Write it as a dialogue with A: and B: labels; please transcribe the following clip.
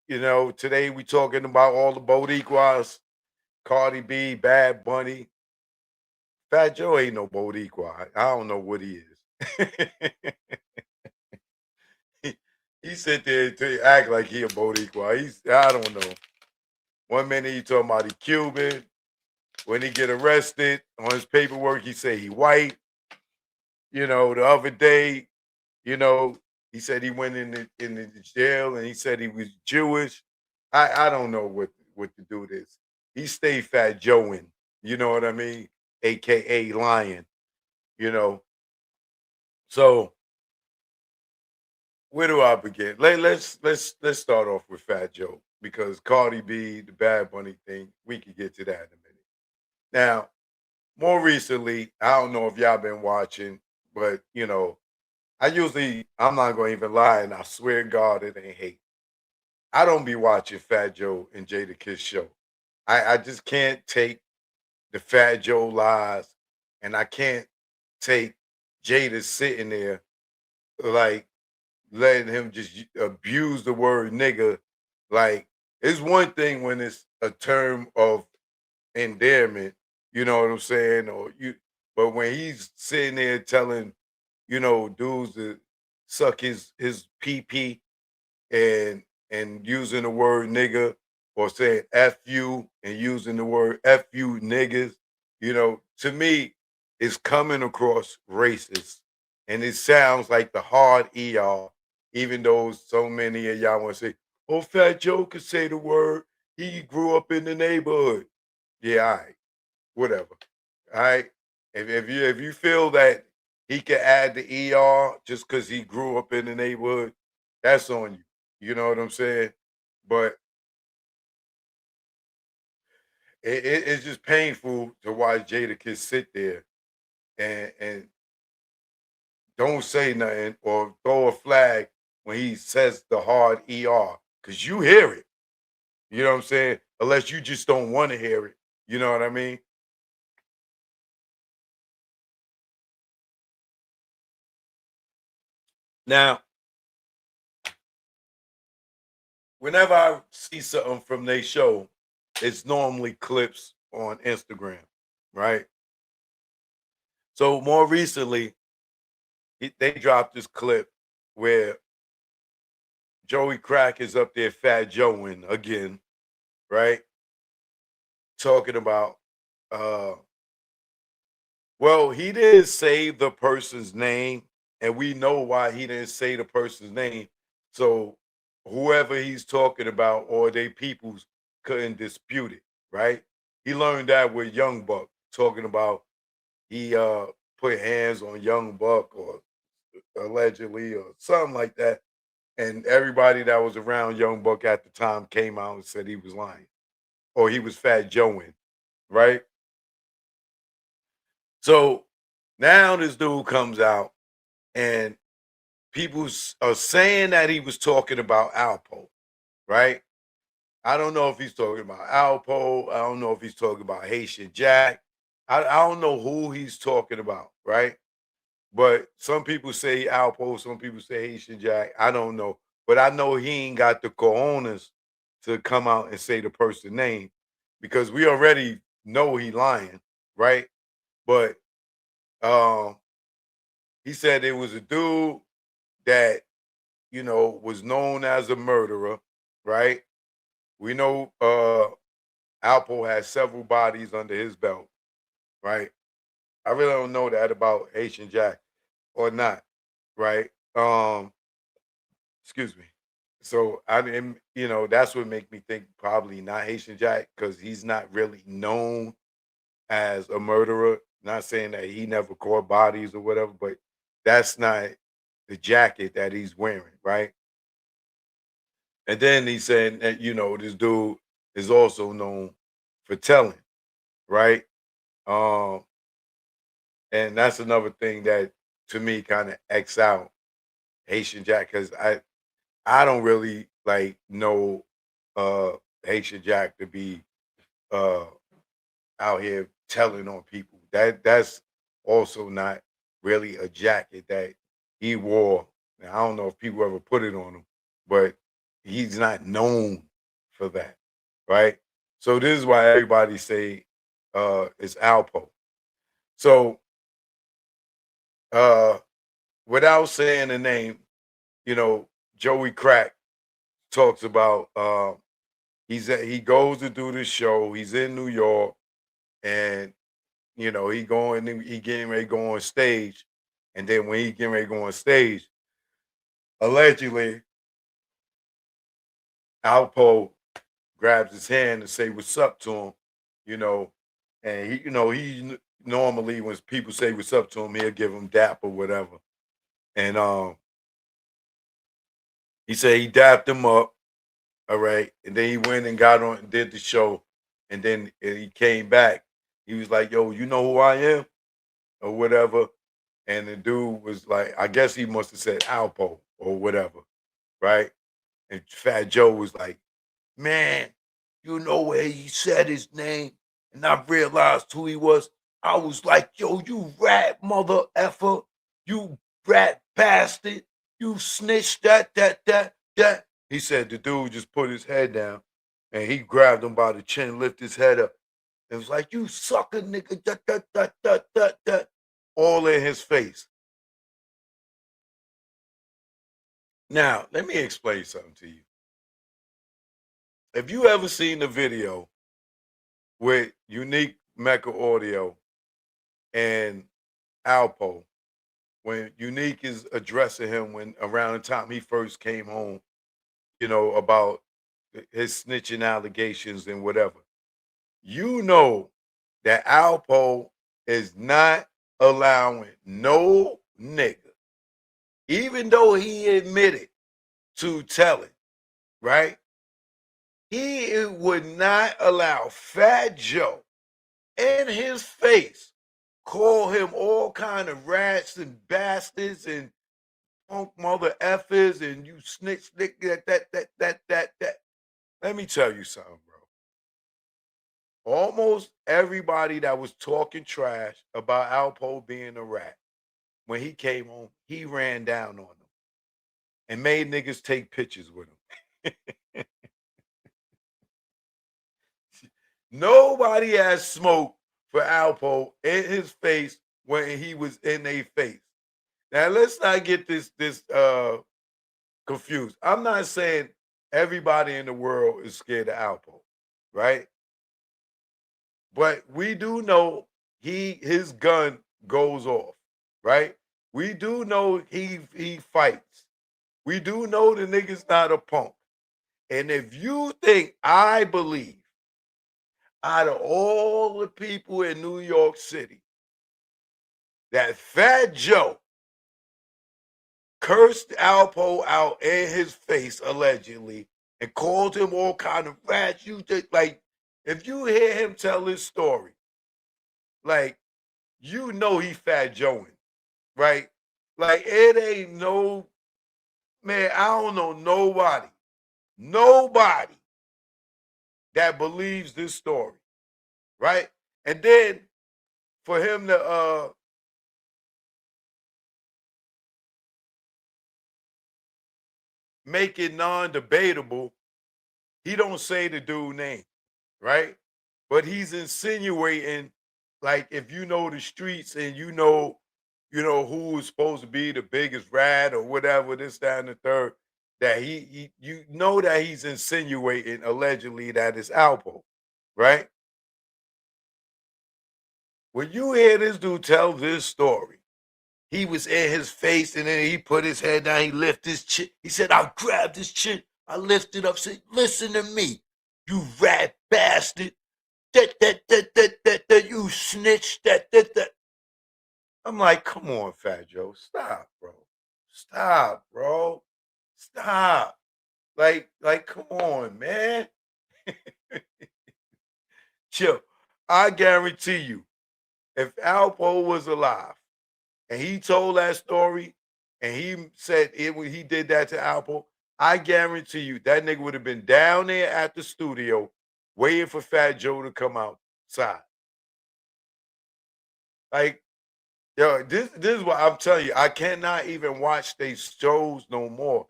A: Today we talking about all the Boricuas, Cardi B, Bad Bunny. Fat Joe ain't no Boricua. I don't know what he is. he, he sit there to act like he a Boricua. I don't know. One minute he talking about he Cuban. When he get arrested on his paperwork, he say he white. The other day, you know, he said he went in the jail and he said he was Jewish. I don't know what to do this. He stayed Fat Joeing, you know what I mean? AKA lying, you know. So where do I begin? Let's start off with Fat Joe because Cardi B, the Bad Bunny thing, we could get to that in a minute. Now, more recently, I don't know if y'all been watching, but I'm not gonna even lie, and I swear to God it ain't hate. I don't be watching Fat Joe and Jada Kiss show. I just can't take the Fat Joe lies, and I can't take Jada sitting there like letting him just abuse the word nigga. Like it's one thing when it's a term of endearment, you know what I'm saying? But when he's sitting there telling, dudes to suck his pee and using the word nigga or saying F you and using the word F you niggas, to me, it's coming across racist. And it sounds like the hard ER, even though so many of y'all want to say, oh, Fat Joe could say the word. He grew up in the neighborhood. Yeah, all right, whatever. All right. If you feel that he can add the ER just because he grew up in the neighborhood, that's on you. You know what I'm saying? But it's just painful to watch Jada Kiss sit there and don't say nothing or throw a flag when he says the hard ER because you hear it. You know what I'm saying? Unless you just don't want to hear it. You know what I mean? Now, whenever I see something from their show, it's normally clips on Instagram, right? So more recently, they dropped this clip where Joey Crack is up there, Fat Joeing again, right? Talking about, uh, well, he didn't say the person's name, and we know why he didn't say the person's name. So whoever he's talking about or they peoples couldn't dispute it, right? He learned that with Young Buck talking about he put hands on Young Buck or allegedly or something like that. And everybody that was around Young Buck at the time came out and said he was lying or he was Fat Joeing, right? So now this dude comes out and people are saying that he was talking about Alpo, right? I don't know if he's talking about Alpo. I don't know if he's talking about Haitian Jack. I don't know who he's talking about, right? But some people say Alpo, some people say Haitian Jack. I don't know. But I know he ain't got the cojones to come out and say the person name because we already know he lying, right? But um he said it was a dude that, was known as a murderer, right? We know Alpo has several bodies under his belt, right? I really don't know that about Haitian Jack or not, right? Excuse me. So I mean, that's what make me think probably not Haitian Jack because he's not really known as a murderer. Not saying that he never caught bodies or whatever, but that's not the jacket that he's wearing, right? And then he said that this dude is also known for telling, right? Um, and that's another thing that to me kind of X out Haitian Jack because I don't really like know uh Haitian Jack to be uh out here telling on people. That's also not really a jacket that he wore. Now, I don't know if people ever put it on him, but He's not known for that, right? So this is why everybody say it's Alpo. So uh without saying the name, you know, Joey Crack talks about he goes to do this show, he's in New York, and he getting ready to go on stage. And then when he getting ready to go on stage, allegedly Alpo grabs his hand and say what's up to him, you know, and normally when people say what's up to him, he'll give him dap or whatever. And he said he dapped him up, all right, and then he went and got on and did the show, and then he came back. He was like, "Yo, you know who I am?" or whatever. And the dude was like, I guess he must have said Alpo or whatever, right? And Fat Joe was like, man, you know where he said his name, and I realized who he was. I was like, yo, you rat mother effer, you rat bastard, you snitch that. He said the dude just put his head down and he grabbed him by the chin, lift his head up. It was like, you sucker nigga, that, all in his face. Now, let me explain something to you. If you ever seen the video with Unique Mecca Audio and Alpo, when Unique is addressing him when around the time he first came home, about his snitching allegations and whatever, you know that Alpo is not allowing no nigga, even though he admitted to telling, right? He would not allow Fat Joe in his face call him all kind of rats and bastards and punk mother effers and you snitch that. Let me tell you something, bro. Almost everybody that was talking trash about Alpo being a rat, when he came home, he ran down on them and made niggas take pictures with him. Nobody has smoke for Alpo in his face when he was in a face. Now let's not get this confused. I'm not saying everybody in the world is scared of Alpo, right? But we do know his gun goes off, right? We do know he fights. We do know the nigga's not a punk. And if you think I believe out of all the people in New York City that Fat Joe cursed Alpo out in his face allegedly and called him all kind of rats. You just like if you hear him tell his story, like you know he Fat Joeing, right? Like it ain't no man. I don't know nobody that believes this story, right? And then for him to make it non-debatable, he don't say the dude name, right? But he's insinuating, like, if you know the streets and who is supposed to be the biggest rat or whatever, this, that, and the third, that he you know that he's insinuating allegedly that it's Alpo, right? When you hear this dude tell this story, he was in his face and then he put his head down, he lifted his chin. He said, I grabbed his chin, I lifted up, said, listen to me, you rat bastard. That, you snitch, that. I'm like, come on, Fat Joe, stop, bro. Stop, bro. Stop. Come on, man. Chill. I guarantee you, if Alpo was alive and he told that story and he said he did that to Alpo, I guarantee you that nigga would have been down there at the studio waiting for Fat Joe to come outside. Like, yo, this is what I'm telling you. I cannot even watch these shows no more